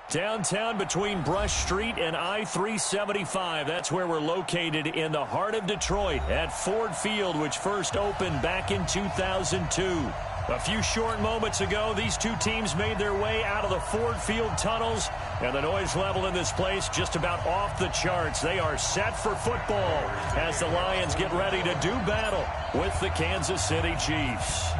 Downtown between Brush Street and I-375. That's where we're located in the heart of Detroit at Ford Field, which first opened back in 2002. A few short moments ago, these two teams made their way out of the Ford Field tunnels, and the noise level in this place just about off the charts. They are set for football as the Lions get ready to do battle with the Kansas City Chiefs.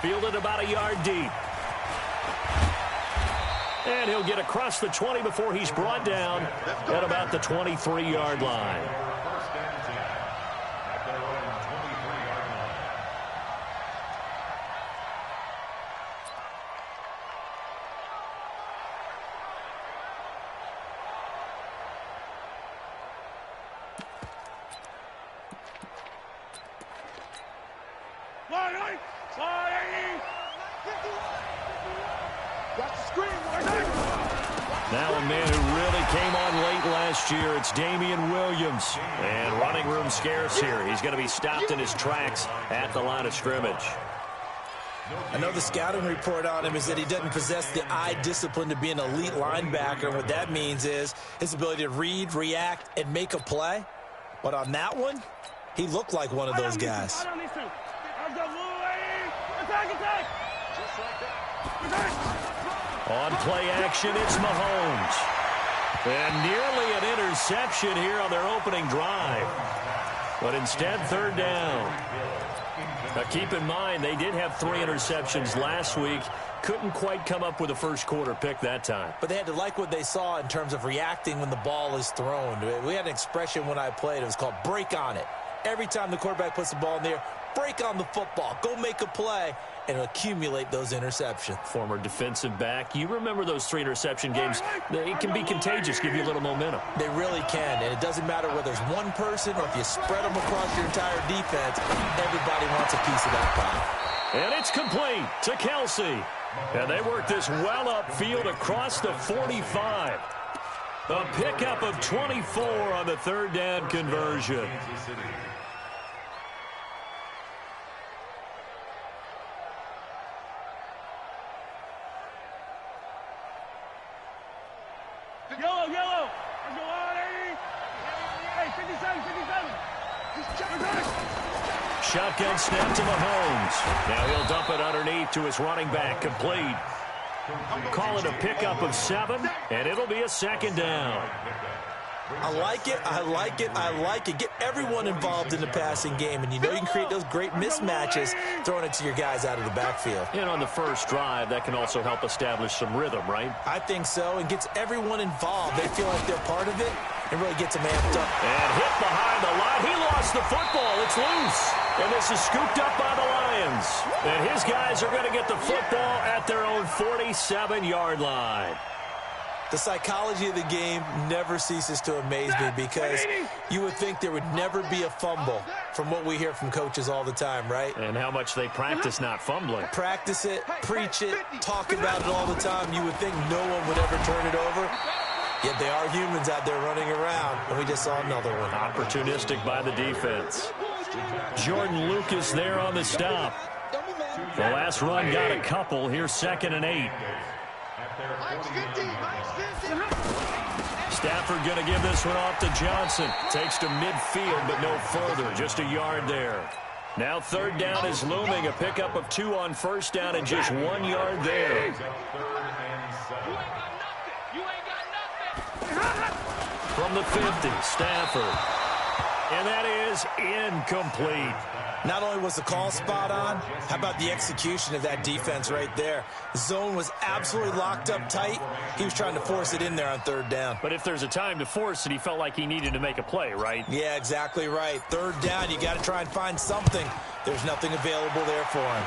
Fielded about a yard deep. And he'll get across the 20 before he's brought down at about the 23-yard line. Now a man who really came on late last year, it's Damian Williams. And running room scarce here. He's going to be stopped in his tracks at the line of scrimmage. I know the scouting report on him is that he doesn't possess the eye discipline to be an elite linebacker. And what that means is his ability to read, react, and make a play. But on that one, he looked like one of those guys. On play action, it's Mahomes. And nearly an interception here on their opening drive. But instead, third down. Now keep in mind, they did have 3 interceptions last week. Couldn't quite come up with a first quarter pick that time. But they had to like what they saw in terms of reacting when the ball is thrown. We had an expression when I played. It was called break on it. Every time the quarterback puts the ball in the air, break on the football. Go make a play and accumulate those interceptions. Former defensive back. You remember those 3 interception games. It can be contagious, give you a little momentum. They really can, and it doesn't matter whether it's one person or if you spread them across your entire defense. Everybody wants a piece of that pie. And it's complete to Kelce. And they work this well upfield across the 45. A pickup of 24 on the third down conversion. Yellow. Hey, 57. Shotgun snap to Mahomes. Now he'll dump it underneath to his running back. Complete. Call it a pickup of 7, and it'll be a second down. I like it. Get everyone involved in the passing game, and you know you can create those great mismatches throwing it to your guys out of the backfield. And on the first drive, that can also help establish some rhythm, right? I think so, and gets everyone involved. They feel like they're part of it and really gets them amped up. And hit behind the line. He lost the football. It's loose. And this is scooped up by the Lions. And his guys are going to get the football at their own 47-yard line. The psychology of the game never ceases to amaze me because you would think there would never be a fumble from what we hear from coaches all the time, right? And how much they practice not fumbling. Practice it, preach it, talk about it all the time. You would think no one would ever turn it over. Yet they are humans out there running around, and we just saw another one. Opportunistic by the defense. Jordan Lucas there on the stop. The last run got a couple. Here's 2nd and 8. Stafford going to give this one off to Johnson. Takes to midfield, but no further. Just a yard there. Now third down is looming. A pickup of 2 on first down and just 1 yard there. From the 50, Stafford. And that is incomplete. Not only was the call spot on, how about the execution of that defense right there? The zone was absolutely locked up tight. He was trying to force it in there on third down. But if there's a time to force it, he felt like he needed to make a play, right? Yeah, exactly right. Third down, you got to try and find something. There's nothing available there for him.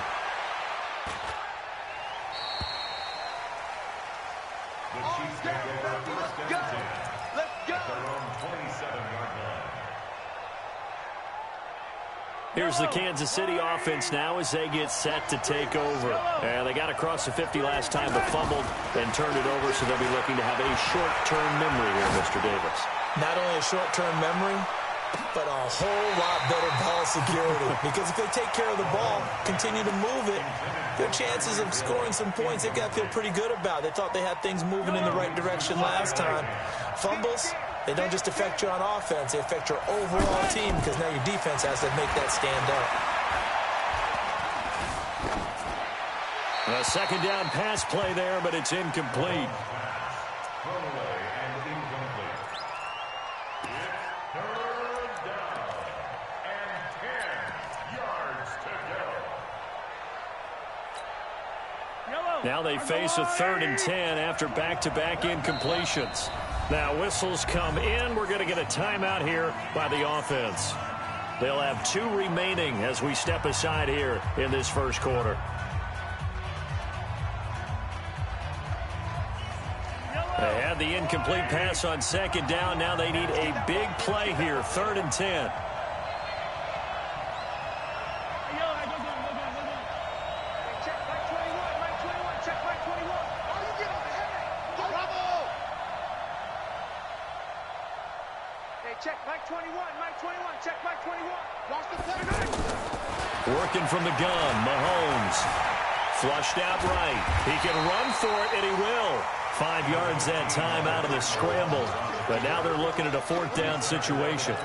Here's the Kansas City offense now as they get set to take over. And they got across the 50 last time but fumbled and turned it over, so they'll be looking to have a short-term memory here, Mr. Davis. Not only a short-term memory, but a whole lot better ball security. Because if they take care of the ball, continue to move it, their chances of scoring some points, they've got to feel pretty good about. They thought they had things moving in the right direction last time. Fumbles, they don't just affect you on offense, they affect your overall team because now your defense has to make that stand up. A second down pass play there, but it's incomplete. Now they face a 3rd and 10 after back-to-back incompletions. Now whistles come in. We're going to get a timeout here by the offense. They'll have 2 remaining as we step aside here in this first quarter. They had the incomplete pass on second down. Now they need a big play here, 3rd and 10. Working from the gun, Mahomes. Flushed out right. He can run for it, and he will. 5 yards that time out of the scramble. But now they're looking at a 4th down situation.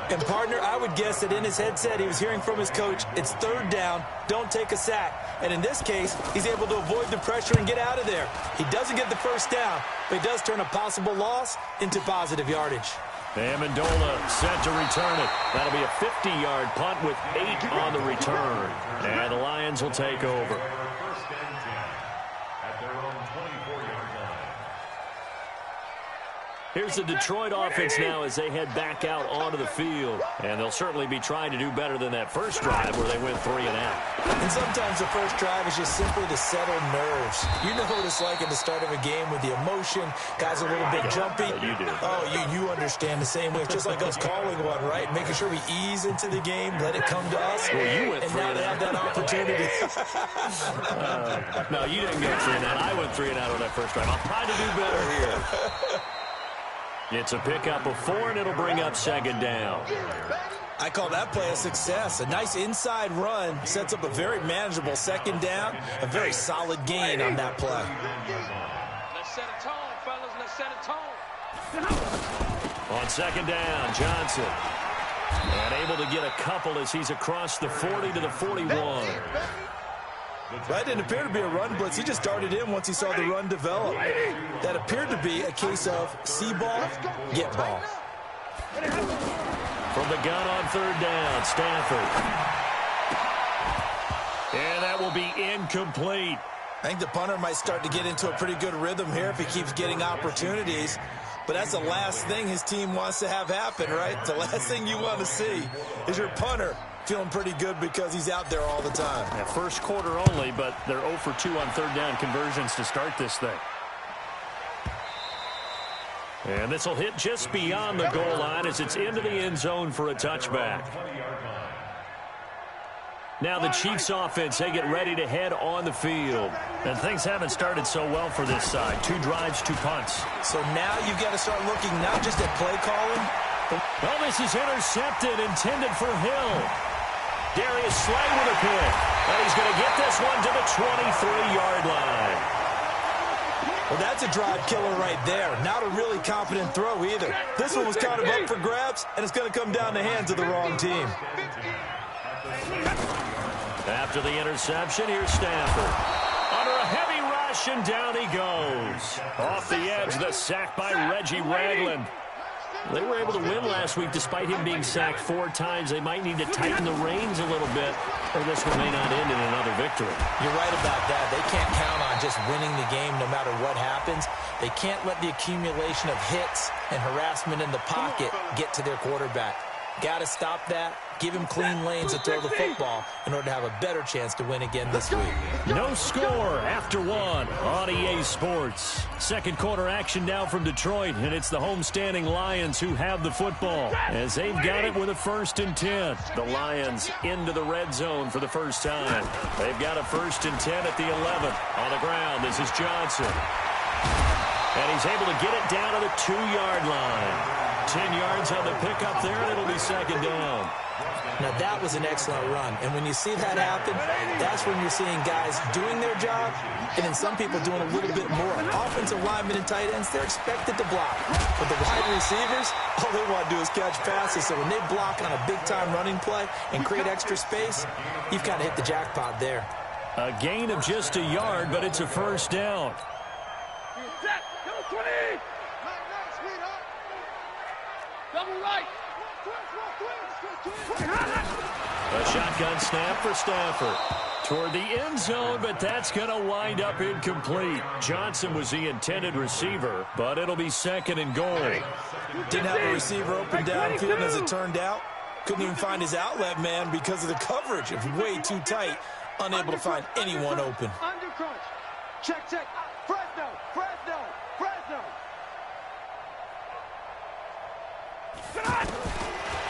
And, partner, I would guess that in his headset he was hearing from his coach, it's 3rd down, don't take a sack. And in this case, he's able to avoid the pressure and get out of there. He doesn't get the 1st down, but he does turn a possible loss into positive yardage. Amendola set to return it. That'll be a 50-yard punt with 8 on the return. And the Lions will take over. Here's the Detroit offense now as they head back out onto the field. And they'll certainly be trying to do better than that first drive where they went 3 and out. And sometimes the first drive is just simply to settle nerves. You know what it's like at the start of a game with the emotion. Guys are a little bit jumpy. You do. Oh, you understand the same way. It's just like us calling one, right? Making sure we ease into the game, let it come to us. Well, you went and 3 now and they out. have that opportunity. No, you didn't go 3 and out. I went 3 and out on that first drive. I'll try to do better here. It's a pickup of 4, and it'll bring up 2nd down. I call that play a success. A nice inside run sets up a very manageable 2nd down. A very solid gain on that play. Let's set a tone, fellas. Let's set a tone. On 2nd down, Johnson. And able to get a couple as he's across the 40 to the 41. That didn't appear to be a run blitz. He just darted in once he saw the run develop. That appeared to be a case of see ball, get ball. From the gun on 3rd down, Stafford. And that will be incomplete. I think the punter might start to get into a pretty good rhythm here if he keeps getting opportunities. But that's the last thing his team wants to have happen, right? The last thing you want to see is your punter feeling pretty good because he's out there all the time. Yeah, first quarter only, but they're 0 for 2 on 3rd down conversions to start this thing. And this will hit just beyond the goal line as it's into the end zone for a touchback. Now the Chiefs offense, they get ready to head on the field. And things haven't started so well for this side. 2 drives, 2 punts. So now you've got to start looking not just at play calling. Well, this is intercepted, intended for Hill. Darius Slay with a pick. And he's going to get this one to the 23-yard line. Well, that's a drive killer right there. Not a really confident throw either. This one was kind of up for grabs, and it's going to come down the hands of the wrong team. After the interception, here's Stafford. Under a heavy rush, and down he goes. Off the edge, the sack by Reggie Ragland. They were able to win last week despite him being sacked 4 times. They might need to tighten the reins a little bit, or this one may not end in another victory. You're right about that. They can't count on just winning the game no matter what happens. They can't let the accumulation of hits and harassment in the pocket get to their quarterback. Got to stop that. Give him clean lanes to throw the football in order to have a better chance to win again this week. No score after 1 on EA Sports. Second quarter action now from Detroit, and it's the homestanding Lions who have the football as they've got it with a 1st and 10. The Lions into the red zone for the first time. They've got a 1st and 10 at the 11. On the ground, this is Johnson. And he's able to get it down to the 2-yard line. 10 yards on the pickup there, and it'll be second down. Now, that was an excellent run. And when you see that happen, that's when you're seeing guys doing their job and then some people doing a little bit more. Offensive linemen and tight ends, they're expected to block. But the wide receivers, all they want to do is catch passes. So when they block on a big-time running play and create extra space, you've kind of hit the jackpot there. A gain of just a yard, but it's a first down. Double right. A shotgun snap for Stafford. Toward the end zone, but that's going to wind up incomplete. Johnson was the intended receiver, but it'll be second and goal. Didn't have a receiver open downfield, as it turned out. Couldn't even find his outlet man because of the coverage. It was way too tight. Unable to find anyone open. Under crunch. Check. Fresno.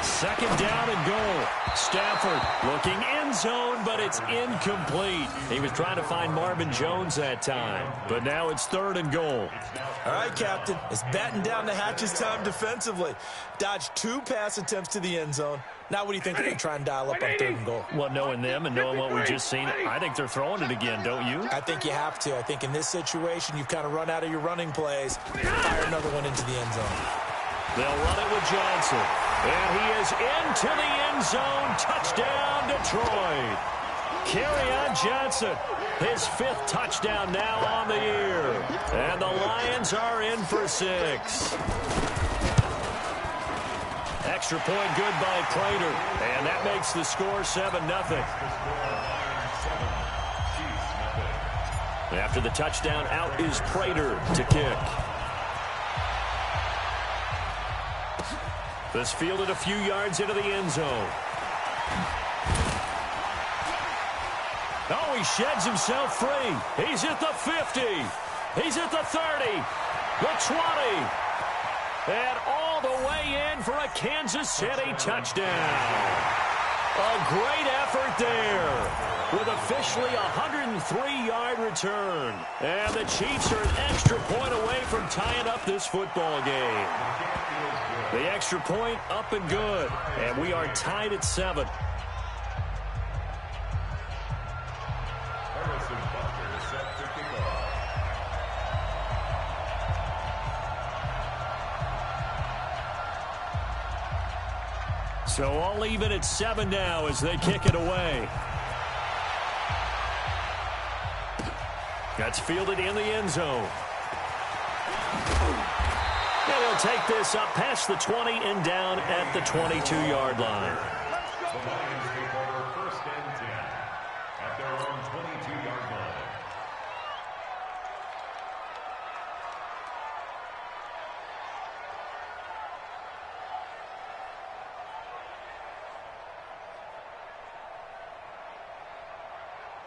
Second down and goal. Stafford looking end zone, but it's incomplete. He was trying to find Marvin Jones that time, but now it's third and goal. All right, Captain. It's batten down the hatches time defensively. Dodged 2 pass attempts to the end zone. Now what do you think they're going to try and dial up on third and goal? Well, knowing them and knowing what we've just seen, I think they're throwing it again, don't you? I think you have to. I think in this situation, you've kind of run out of your running plays. Fire another one into the end zone. They'll run it with Johnson. And he is into the end zone. Touchdown, Detroit. Kerryon Johnson, his 5th touchdown now on the year. And the Lions are in for 6. Extra point good by Prater. And that makes the score 7-0. After the touchdown, out is Prater to kick. This fielded a few yards into the end zone. Oh, he sheds himself free. He's at the 50. He's at the 30. The 20. And all the way in for a Kansas City touchdown. A great effort there with officially a 103-yard return. And the Chiefs are an extra point away from tying up this football game. The extra point up and good. And we are tied at 7. So all even at 7 now as they kick it away. That's fielded in the end zone. And he'll take this up past the 20 and down at the 22-yard line. The Lions take over 1st and 10 at their own 22-yard line.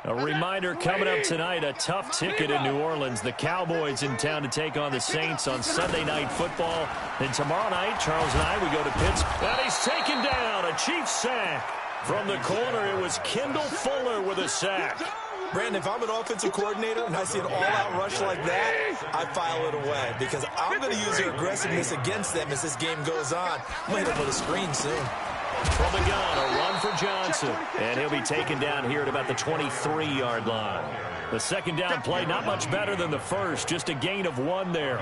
A reminder coming up tonight, a tough ticket in New Orleans. The Cowboys in town to take on the Saints on Sunday Night Football. And tomorrow night, Charles and I, we go to Pittsburgh. And he's taken down. A Chiefs sack. From the corner, it was Kendall Fuller with a sack. Brandon, if I'm an offensive coordinator and I see an all-out rush like that, I file it away because I'm going to use their aggressiveness against them as this game goes on. I'm going to hit them with a screen soon. From the gun, a run for Johnson. And he'll be taken down here at about the 23-yard line. The second down play, not much better than the first, just a gain of 1 there.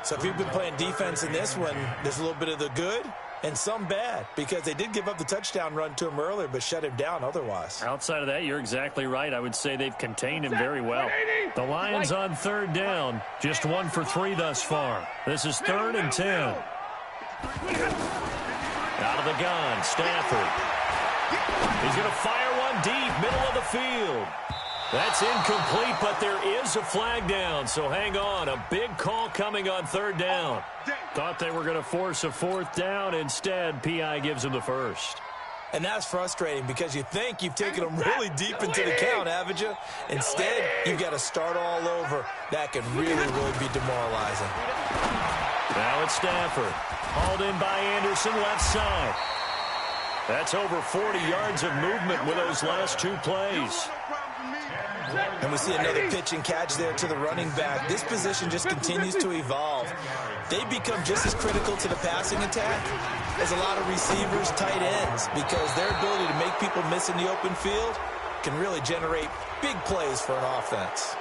So if you've been playing defense in this one, there's a little bit of the good and some bad because they did give up the touchdown run to him earlier but shut him down otherwise. Outside of that, you're exactly right. I would say they've contained him very well. The Lions on third down, just 1 for 3 thus far. This is 3rd and 10. Out of the gun, Stafford. He's going to fire one deep, middle of the field. That's incomplete, but there is a flag down, so hang on. A big call coming on third down. Thought they were going to force a 4th down. Instead, P.I. gives them the first. And that's frustrating because you think you've taken them really deep into the count, haven't you? Instead, you've got to start all over. That can really be demoralizing. Now it's Stafford. Hauled in by Anderson, left side. That's over 40 yards of movement with those last 2 plays. And we see another pitch and catch there to the running back. This position just continues to evolve. They become just as critical to the passing attack as a lot of receivers, tight ends, because their ability to make people miss in the open field can really generate big plays for an offense.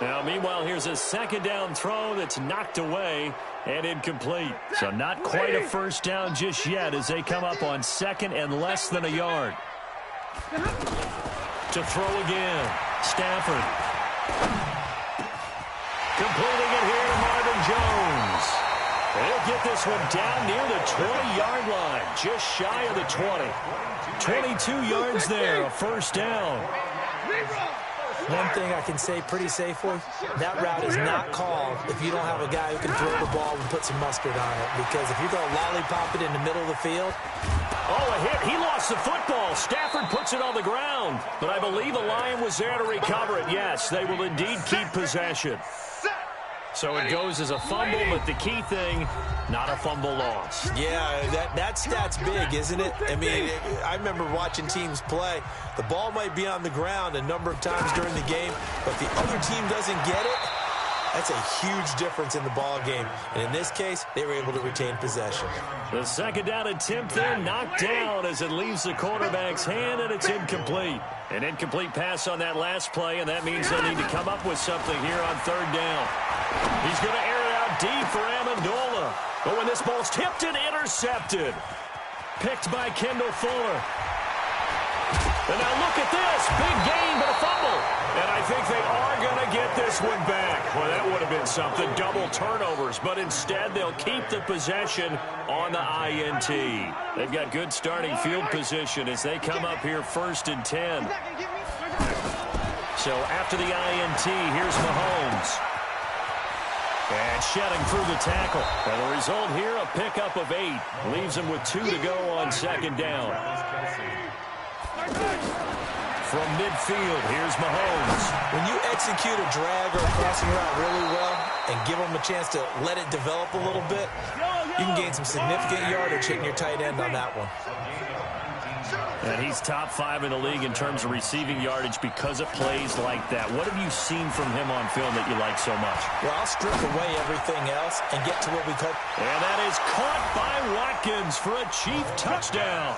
Now, meanwhile, here's a second down throw that's knocked away and incomplete. So not quite a first down just yet as they come up on second and less than a yard. To throw again, Stafford. Completing it here to Marvin Jones. He'll get this one down near the 20-yard line, just shy of the 20. 22 yards there, a first down. One thing I can say pretty safely, that route is not called if you don't have a guy who can throw the ball and put some mustard on it. Because if you're going to lollipop it in the middle of the field. Oh, a hit. He lost the football. Stafford puts it on the ground. But I believe the Lion was there to recover it. Yes, they will indeed keep possession. So it goes as a fumble, but the key thing, not a fumble loss. Yeah, that stat's big, isn't it? I mean, I remember watching teams play. The ball might be on the ground a number of times during the game, but the other team doesn't get it. That's a huge difference in the ball game. And in this case, they were able to retain possession. The second down attempt there knocked down as it leaves the quarterback's hand, and it's incomplete. An incomplete pass on that last play, and that means they'll need to come up with something here on third down. He's going to air it out deep for Amendola. But when this ball's tipped and intercepted. Picked by Kendall Fuller. And now look at this. Big gain, but a fumble. And I think they are going to get this one back. Well, that would have been something. Double turnovers. But instead, they'll keep the possession on the INT. They've got good starting field position as they come up here first and 10. So after the INT, here's Mahomes. And shedding through the tackle. And the result here, a pickup of 8. Leaves him with 2 to go on second down. From midfield, here's Mahomes. When you execute a drag or a crossing route really well and give them a chance to let it develop a little bit, you can gain some significant yardage hitting your tight end on that one. And he's top 5 in the league in terms of receiving yardage because of plays like that. What have you seen from him on film that you like so much? Well, I'll strip away everything else and get to what we call... And that is caught by Watkins for a Chief touchdown.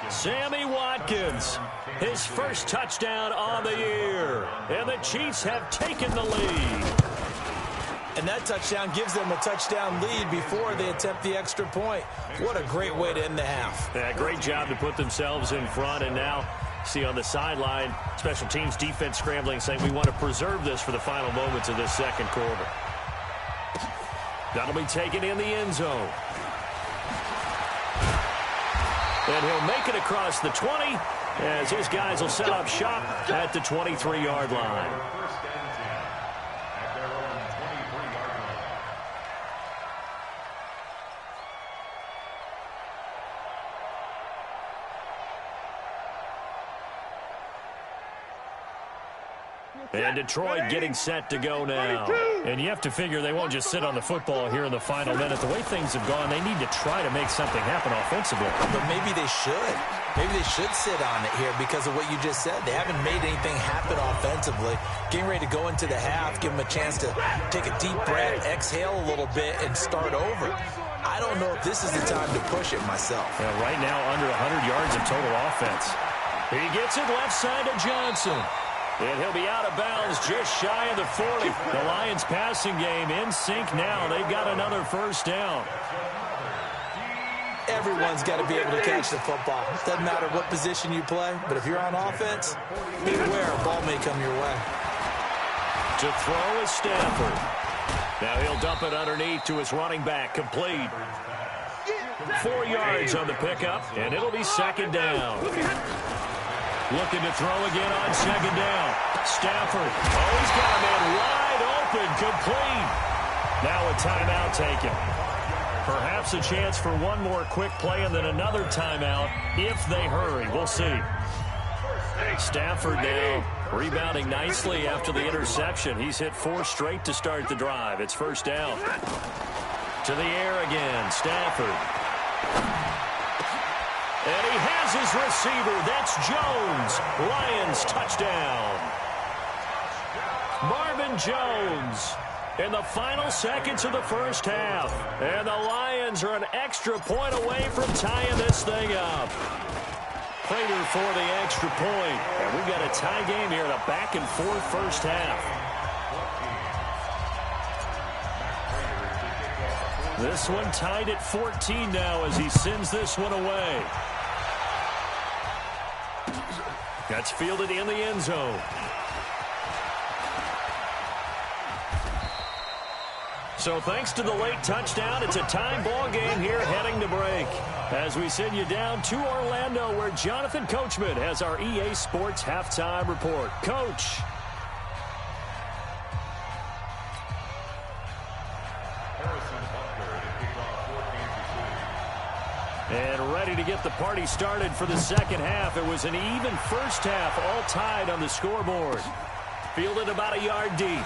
Sammy Watkins, his first touchdown on the year. And the Chiefs have taken the lead. And that touchdown gives them a touchdown lead before they attempt the extra point. What a great way to end the half. Yeah, great job to put themselves in front. And now, see on the sideline, special teams defense scrambling, saying we want to preserve this for the final moments of this second quarter. That'll be taken in the end zone. And he'll make it across the 20 as his guys will set up shop at the 23-yard line. And Detroit getting set to go now. And you have to figure they won't just sit on the football here in the final minute. The way things have gone, they need to try to make something happen offensively. But maybe they should. Maybe they should sit on it here because of what you just said. They haven't made anything happen offensively. Getting ready to go into the half, give them a chance to take a deep breath, exhale a little bit, and start over. I don't know if this is the time to push it myself. Yeah, right now, under 100 yards of total offense. He gets it left side to Johnson. And he'll be out of bounds just shy of the 40. The Lions passing game in sync now. They've got another first down. Everyone's got to be able to catch the football. Doesn't matter what position you play, but if you're on offense, beware, a ball may come your way. To throw is Stafford. Now he'll dump it underneath to his running back. Complete. 4 yards on the pickup, and it'll be second down. Looking to throw again on second down. Stafford. Oh, he's got a man wide open. Complete. Now a timeout taken. Perhaps a chance for one more quick play and then another timeout if they hurry. We'll see. Stafford now rebounding nicely after the interception. He's hit 4 straight to start the drive. It's first down. To the air again. Stafford. And he has his receiver. That's Jones. Lions touchdown. Marvin Jones in the final seconds of the first half. And the Lions are an extra point away from tying this thing up. Prater for the extra point. And we've got a tie game here in a back-and-forth first half. This one tied at 14 now as he sends this one away. That's fielded in the end zone. So thanks to the late touchdown, it's a tie ball game here heading to break. As we send you down to Orlando, where Jonathan Coachman has our EA Sports halftime report. Coach. And ready to get the party started for the second half. It was an even first half, all tied on the scoreboard. Fielded about a yard deep.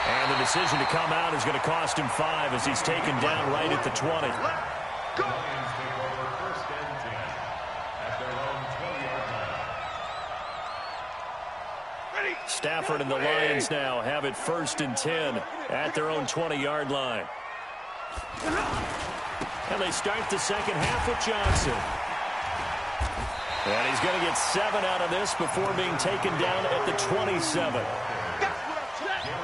And the decision to come out is going to cost him 5 as he's taken down right at the 20. Stafford and the Lions now have it 1st and 10 at their own 20-yard line. And they start the second half with Johnson. And he's going to get 7 out of this before being taken down at the 27.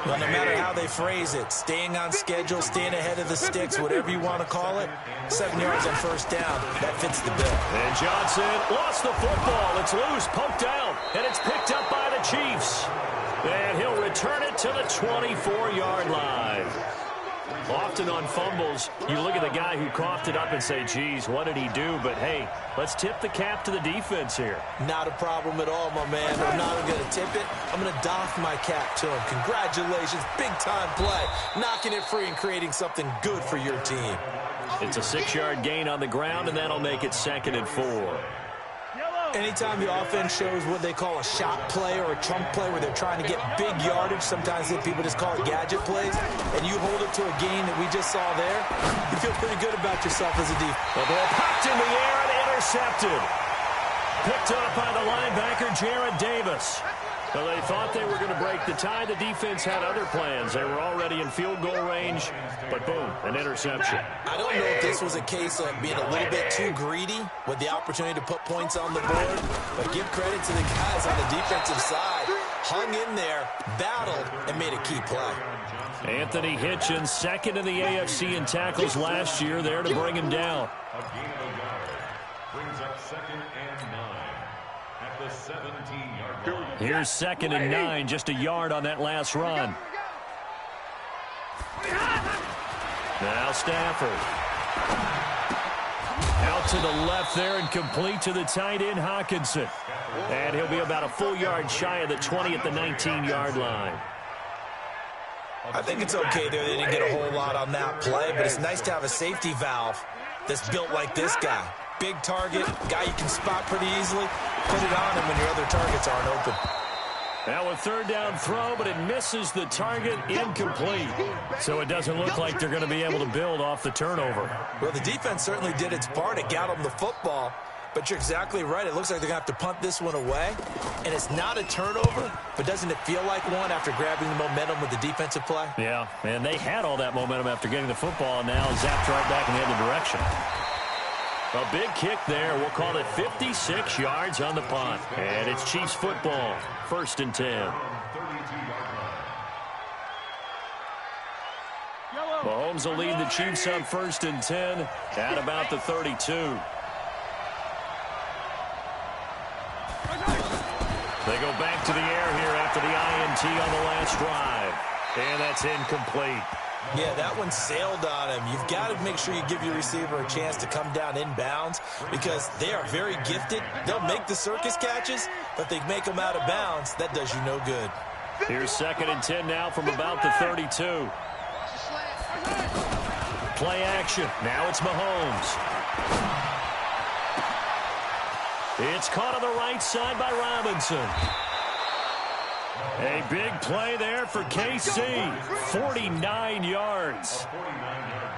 Well, no matter how they phrase it, staying on schedule, staying ahead of the sticks, whatever you want to call it, 7 yards on first down, that fits the bill. And Johnson lost the football. It's loose, poked out, and it's picked up by the Chiefs. And he'll return it to the 24-yard line. Often on fumbles, you look at the guy who coughed it up and say, geez, what did he do? But, hey, let's tip the cap to the defense here. Not a problem at all, my man. I'm not going to tip it. I'm going to doff my cap to him. Congratulations. Big-time play. Knocking it free and creating something good for your team. It's a 6-yard gain on the ground, and that'll make it 2nd and 4. Anytime the offense shows what they call a shot play or a chunk play where they're trying to get big yardage, sometimes people just call it gadget plays, and you hold it to a gain that we just saw there, you feel pretty good about yourself as a defense. The ball popped in the air and intercepted. Picked up by the linebacker, Jarrad Davis. So they thought they were going to break the tie. The defense had other plans. They were already in field goal range, but boom, an interception. I don't know if this was a case of being a little bit too greedy with the opportunity to put points on the board, but give credit to the guys on the defensive side. Hung in there, battled, and made a key play. Anthony Hitchens, 2nd in the AFC in tackles last year, there to bring him down. A gain of a yard. Brings up 2nd and 9 at the 17-yard line. Here's 2nd and 9, just a yard on that last run. Now Stafford. Out to the left there and complete to the tight end, Hockenson. And he'll be about a full yard shy of the 20 at the 19-yard line. I think it's okay there. They didn't get a whole lot on that play, but it's nice to have a safety valve that's built like this guy. Big target, guy you can spot pretty easily. Put it on him when your other targets aren't open. Now a 3rd down throw, but it misses the target, incomplete. So it doesn't look like they're going to be able to build off the turnover. Well, the defense certainly did its part. It got them the football. But you're exactly right. It looks like they're going to have to punt this one away. And it's not a turnover, but doesn't it feel like one after grabbing the momentum with the defensive play? Yeah, and they had all that momentum after getting the football, and now zapped right back in the other direction. A big kick there. We'll call it 56 yards on the punt. And it's Chiefs football. 1st and 10. Mahomes will lead the Chiefs up 1st and 10 at about the 32. They go back to the air here after the INT on the last drive. And that's incomplete. Yeah, that one sailed on him. You've got to make sure you give your receiver a chance to come down inbounds because they are very gifted. They'll make the circus catches, but they make them out of bounds. That does you no good. Here's 2nd and 10 now from about the 32. Play action. Now it's Mahomes. It's caught on the right side by Robinson. A big play there for KC. 49 yards.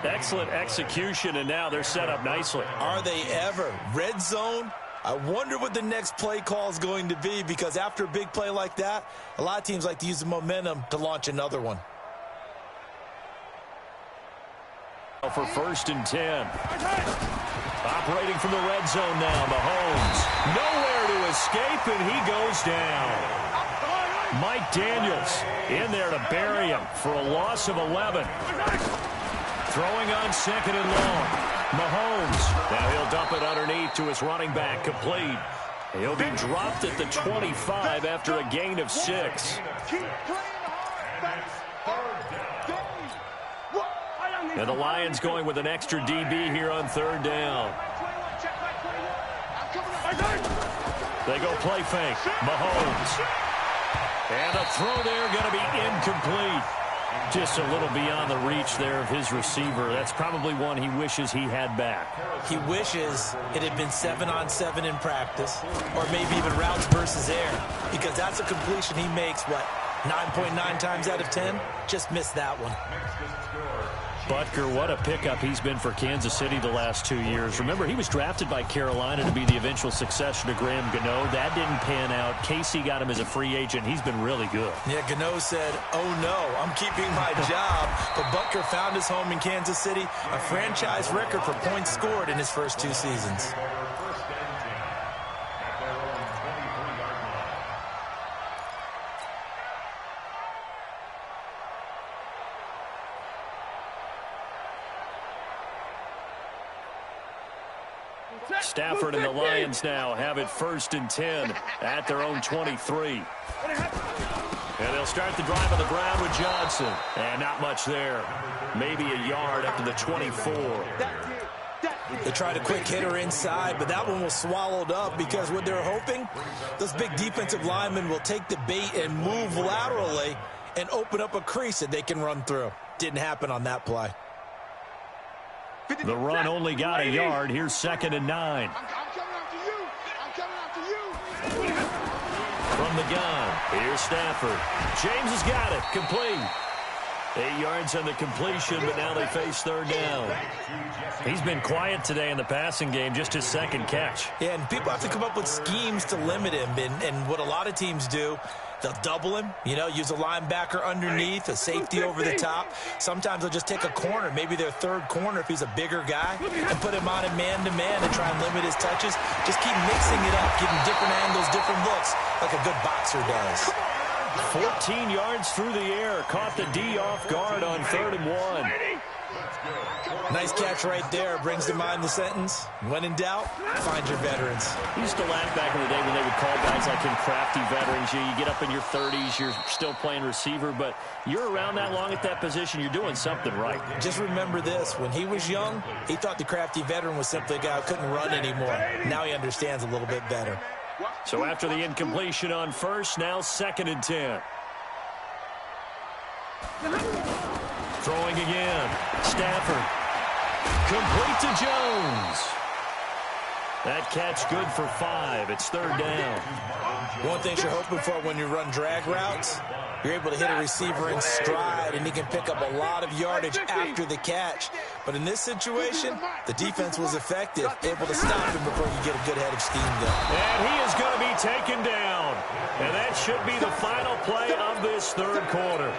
Excellent execution, and now they're set up nicely. Are they ever? Red zone? I wonder what the next play call is going to be, because after a big play like that, a lot of teams like to use the momentum to launch another one. For 1st and 10. Operating from the red zone now, Mahomes. Nowhere to escape, and he goes down. Mike Daniels in there to bury him for a loss of 11. Throwing on 2nd and long. Mahomes. Now he'll dump it underneath to his running back, complete. He'll be dropped at the 25 after a gain of 6. And the Lions going with an extra DB here on 3rd down. They go play fake. Mahomes. And a throw there going to be incomplete. Just a little beyond the reach there of his receiver. That's probably one he wishes he had back. He wishes it had been 7-on-7 in practice, or maybe even routes versus air, because that's a completion he makes, 9.9 times out of 10? Just missed that one. Butker, what a pickup he's been for Kansas City the last 2 years. Remember, he was drafted by Carolina to be the eventual successor to Graham Gano. That didn't pan out. KC got him as a free agent. He's been really good. Yeah, Gano said, "Oh no, I'm keeping my job." But Butker found his home in Kansas City, a franchise record for points scored in his first 2 seasons. Stafford and the Lions now have it 1st and 10 at their own 23. And they'll start the drive on the ground with Johnson. And not much there. Maybe a yard up to the 24. They tried a quick hitter inside, but that one was swallowed up because what they're hoping, those big defensive linemen will take the bait and move laterally and open up a crease that they can run through. Didn't happen on that play. The run only got a yard. Here's 2nd and 9. I'm coming after you. I'm coming after you. From the gun, here's Stafford. James has got it. Complete. 8 yards on the completion, but now they face 3rd down. He's been quiet today in the passing game, just his 2nd catch. Yeah, and people have to come up with schemes to limit him. And what a lot of teams do, they'll double him, use a linebacker underneath, a safety over the top. Sometimes they'll just take a corner, maybe their 3rd corner if he's a bigger guy, and put him on a man-to-man and try and limit his touches. Just keep mixing it up, giving different angles, different looks, like a good boxer does. 14 yards through the air. Caught the D off guard on 3rd and 1. Nice catch right there. Brings to mind the sentence, when in doubt, find your veterans. I used to laugh back in the day when they would call guys like him crafty veterans. You get up in your 30s, you're still playing receiver, but you're around that long at that position, you're doing something right. Just remember this. When he was young, he thought the crafty veteran was simply a guy who couldn't run anymore. Now he understands a little bit better. So after the incompletion on 1st, now 2nd and 10. Throwing again. Stafford. Complete to Jones. That catch good for 5. It's 3rd down. One thing you're hoping for when you run drag routes, you're able to hit a receiver in stride, and he can pick up a lot of yardage after the catch. But in this situation, the defense was effective, able to stop him before you get a good head of steam going. And he is going to be taken down. And that should be the final play of this 3rd quarter.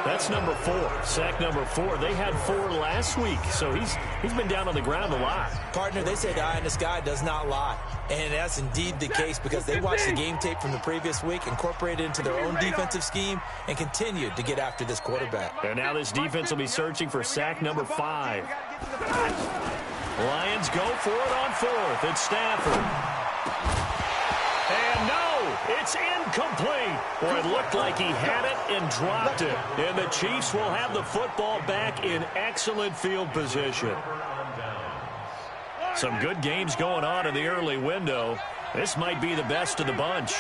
That's number 4, sack number 4. They had 4 last week, so he's been down on the ground a lot. Partner, they say the eye in the sky does not lie. And that's indeed the case because they watched the game tape from the previous week, incorporated it into their own defensive scheme, and continued to get after this quarterback. And now this defense will be searching for sack number 5. Lions go for it on 4th. It's Stafford. And no, it's incomplete. Boy, it looked like he had it and dropped it. And the Chiefs will have the football back in excellent field position. Some good games going on in the early window. This might be the best of the bunch.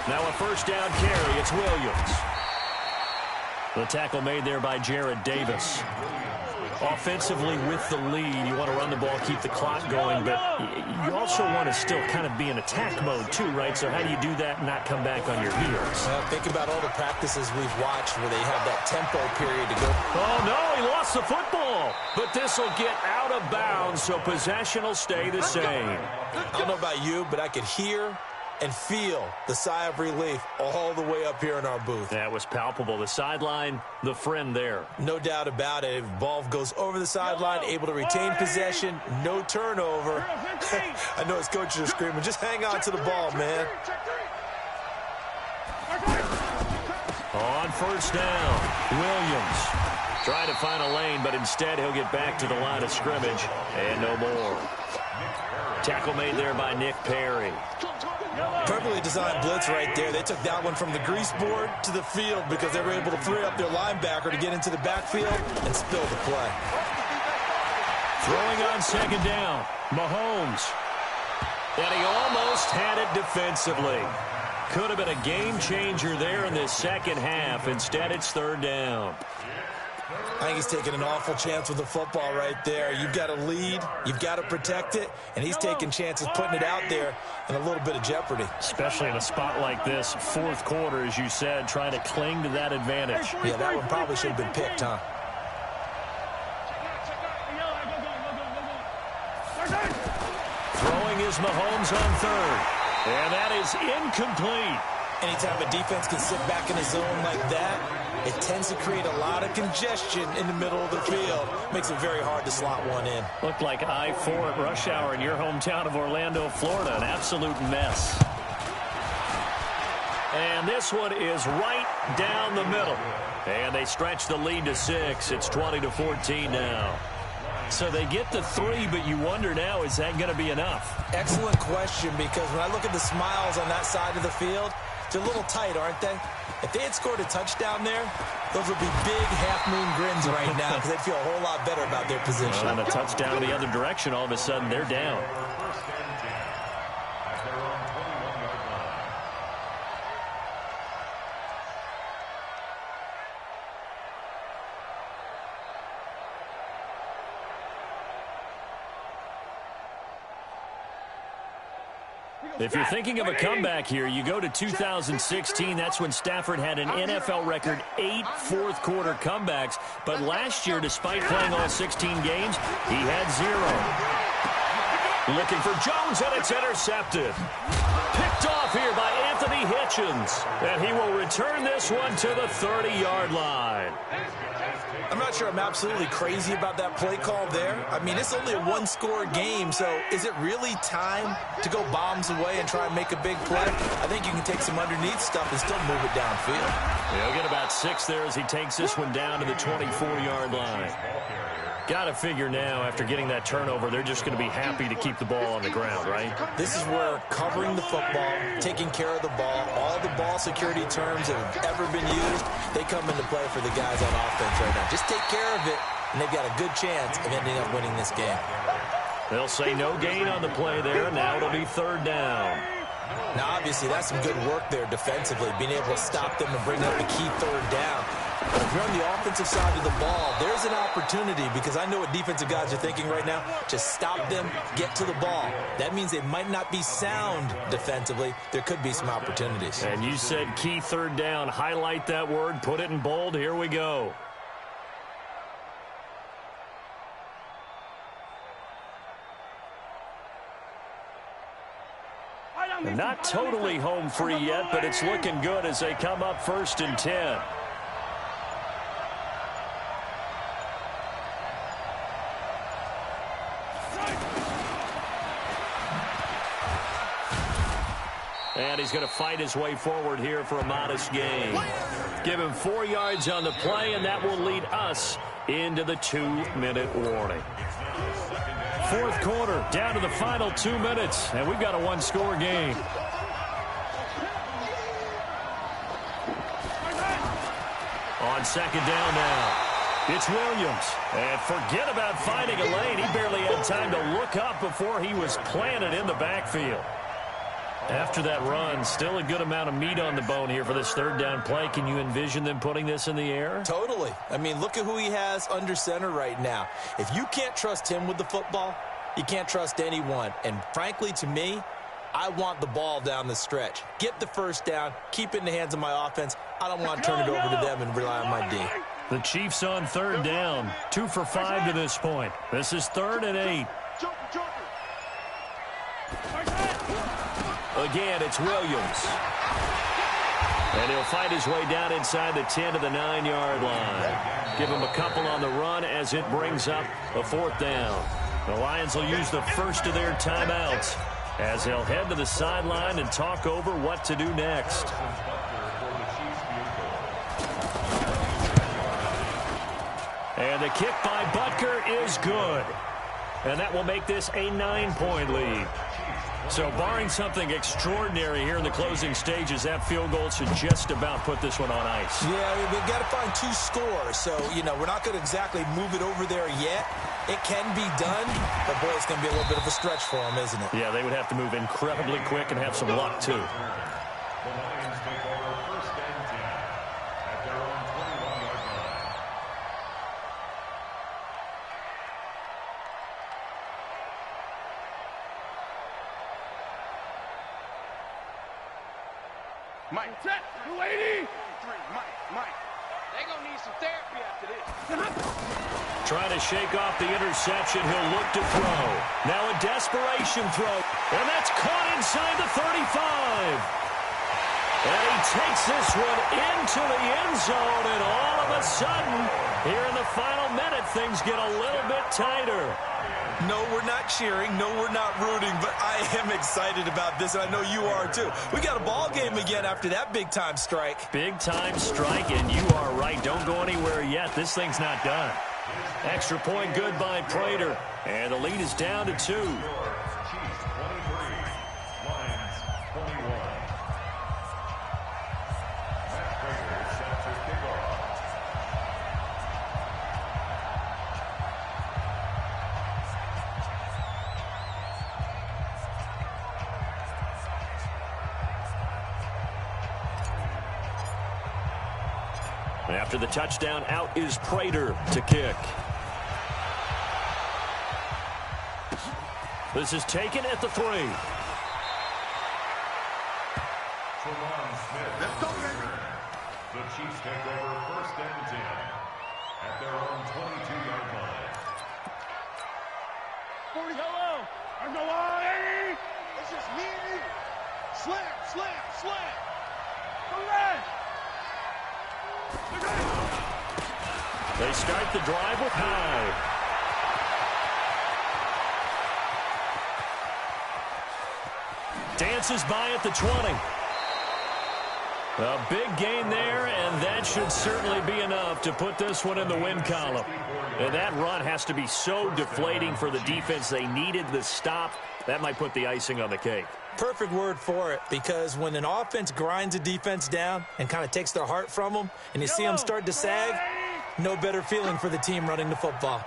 Now a 1st down carry. It's Williams. The tackle made there by Jared Davis. Offensively with the lead, you want to run the ball, keep the clock going, but you also want to still kind of be in attack mode too, right? So how do you do that and not come back on your heels? Think about all the practices we've watched where they have that tempo period to go. Oh, no, he lost the football. But this will get out of bounds, so possession will stay the same. I don't know about you, but I could hear and feel the sigh of relief all the way up here in our booth. That was palpable. The sideline, the friend there. No doubt about it. Ball goes over the sideline, able to retain possession, no turnover. I know his coaches are screaming, just hang on to the ball, man. On first down, Williams trying to find a lane, but instead he'll get back to the line of scrimmage, and no more. Tackle made there by Nick Perry. Perfectly designed blitz right there. They took that one from the grease board to the field because they were able to free up their linebacker to get into the backfield and spill the play. Throwing on second down, Mahomes. And he almost had it defensively. Could have been a game changer there in this second half. Instead, it's third down. I think he's taking an awful chance with the football right there. You've got to lead, you've got to protect it, and he's taking chances putting it out there in a little bit of jeopardy. Especially in a spot like this, fourth quarter, as you said, trying to cling to that advantage. Yeah, that one probably should have been picked, huh? Throwing is Mahomes on third, and that is incomplete. Anytime a defense can sit back in a zone like that, it tends to create a lot of congestion in the middle of the field. Makes it very hard to slot one in. Looked like I-4 at rush hour in your hometown of Orlando, Florida. An absolute mess. And this one is right down the middle. And they stretch the lead to 6. It's 20-14 now. So they get the 3, but you wonder now, is that going to be enough? Excellent question, because when I look at the smiles on that side of the field, they're a little tight, aren't they? If they had scored a touchdown there, those would be big half-moon grins right now because they'd feel a whole lot better about their position. Well, and a touchdown the other direction, all of a sudden they're down. If you're thinking of a comeback here, you go to 2016. That's when Stafford had an NFL record 8 fourth-quarter comebacks. But last year, despite playing all 16 games, he had 0. Looking for Jones, and it's intercepted. Picked off here by Anthony Hitchens. And he will return this one to the 30-yard line. I'm not sure I'm absolutely crazy about that play call there. I mean, it's only a one-score game, so is it really time to go bombs away and try and make a big play? I think you can take some underneath stuff and still move it downfield. He'll get about 6 there as he takes this one down to the 24-yard line. Got to figure now, after getting that turnover, they're just going to be happy to keep the ball on the ground, right? This is where covering the football, taking care of the ball, all the ball security terms that have ever been used, they come into play for the guys on offense right now. Just take care of it, and they've got a good chance of ending up winning this game. They'll say no gain on the play there. Now it'll be third down. Now, obviously, that's some good work there defensively, being able to stop them and bring up the key third down. But if you're on the offensive side of the ball, there's an opportunity, because I know what defensive guys are thinking right now. Just stop them, get to the ball. That means they might not be sound defensively. There could be some opportunities. And you said key third down. Highlight that word, put it in bold. Here we go. Not totally home free yet, but it's looking good as they come up 1st and 10. And he's going to fight his way forward here for a modest gain. Give him 4 yards on the play, and that will lead us into the 2-minute warning. Fourth quarter, down to the final 2 minutes, and we've got a one-score game. On second down now, it's Williams. And forget about finding a lane. He barely had time to look up before he was planted in the backfield. After that run, still a good amount of meat on the bone here for this third down play. Can you envision them putting this in the air? Totally. I mean, look at who he has under center right now. If you can't trust him with the football, you can't trust anyone. And frankly, to me, I want the ball down the stretch. Get the first down, keep it in the hands of my offense. I don't want to turn it over to them and rely on my D. The Chiefs on third down, 2 for 5 to this point. This is 3rd and 8. Again, it's Williams. And he'll fight his way down inside the 10 to the 9-yard line. Give him a couple on the run as it brings up a 4th down. The Lions will use the first of their timeouts as they'll head to the sideline and talk over what to do next. And the kick by Butker is good. And that will make this a 9-point lead. So barring something extraordinary here in the closing stages, that field goal should just about put this one on ice. Yeah, we've got to find 2 scores. So, we're not going to exactly move it over there yet. It can be done, but, boy, it's going to be a little bit of a stretch for them, isn't it? Yeah, they would have to move incredibly quick and have some luck, too. The Lions take over 1st and 10 at their own 21-yard line. Mike, set, 280. Mike. They're going to need some therapy after this. Trying to shake off the interception. He'll look to throw. Now a desperation throw. And that's caught inside the 35. And he takes this one into the end zone. And all of a sudden, here in the final minute, things get a little bit tighter. No, we're not cheering. No, we're not rooting. But I am excited about this, and I know you are too. We got a ball game again after that big-time strike. Big-time strike, and you are right. Don't go anywhere yet. This thing's not done. Extra point good by Prater. And the lead is down to 2. Chiefs 23, Lions 21. Matt Prater is set to kick off. After the touchdown, out is Prater to kick. This is taken at the 3. Tremont Smith. The Chiefs take over 1st and 10 at their own 22-yard line. 40, hello. I'm the line. It's just me and you. Slam. Go left. They start the drive with Hyde. Dances by at the 20. A big gain there, and that should certainly be enough to put this one in the win column. And that run has to be so deflating for the defense. They needed the stop. That might put the icing on the cake. Perfect word for it, because when an offense grinds a defense down and kind of takes their heart from them, and you see them start to sag, no better feeling for the team running the football.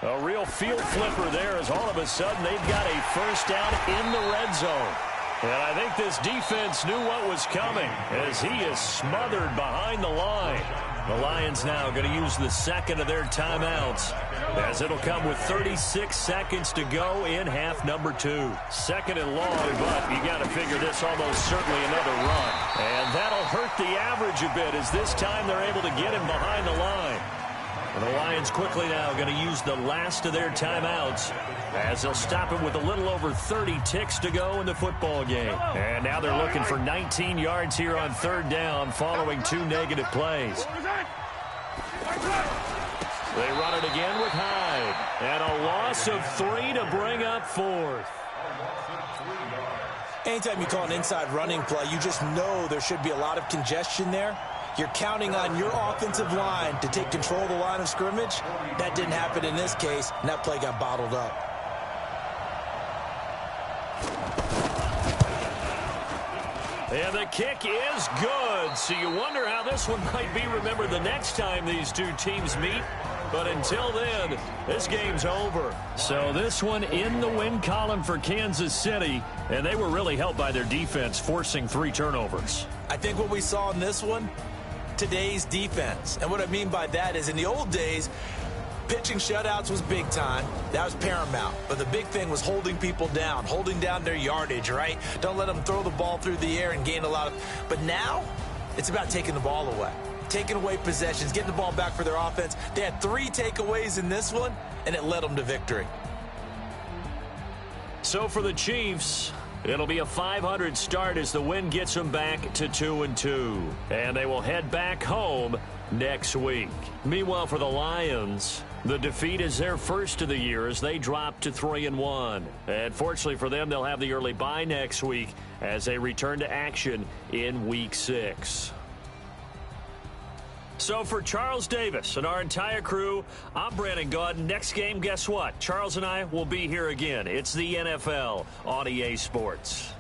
A real field flipper there, as all of a sudden they've got a first down in the red zone. And I think this defense knew what was coming as he is smothered behind the line. The Lions now going to use the second of their timeouts, as it'll come with 36 seconds to go in half number 2. 2nd and long, but you got to figure this almost certainly another run. And that'll hurt the average a bit, as this time they're able to get him behind the line. And the Lions quickly now going to use the last of their timeouts, as they'll stop him with a little over 30 ticks to go in the football game. And now they're looking for 19 yards here on 3rd down following 2 negative plays. They run it again with Hyde. And a loss of 3 to bring up 4th. Anytime you call an inside running play, you just know there should be a lot of congestion there. You're counting on your offensive line to take control of the line of scrimmage. That didn't happen in this case, and that play got bottled up. And the kick is good. So you wonder how this one might be remembered the next time these two teams meet. But until then, this game's over. So this one in the win column for Kansas City. And they were really helped by their defense, forcing 3 turnovers. I think what we saw in this one, today's defense. And what I mean by that is in the old days, pitching shutouts was big time. That was paramount. But the big thing was holding people down, holding down their yardage, right? Don't let them throw the ball through the air and gain a lot of... But now, it's about taking the ball away. Taking away possessions, getting the ball back for their offense. They had 3 takeaways in this one, and it led them to victory. So for the Chiefs, it'll be a .500 start as the win gets them back to 2-2. And they will head back home next week. Meanwhile, for the Lions, the defeat is their first of the year as they drop to 3-1. And fortunately for them, they'll have the early bye next week as they return to action in Week 6. So for Charles Davis and our entire crew, I'm Brandon Gaudin. Next game, guess what? Charles and I will be here again. It's the NFL on EA Sports.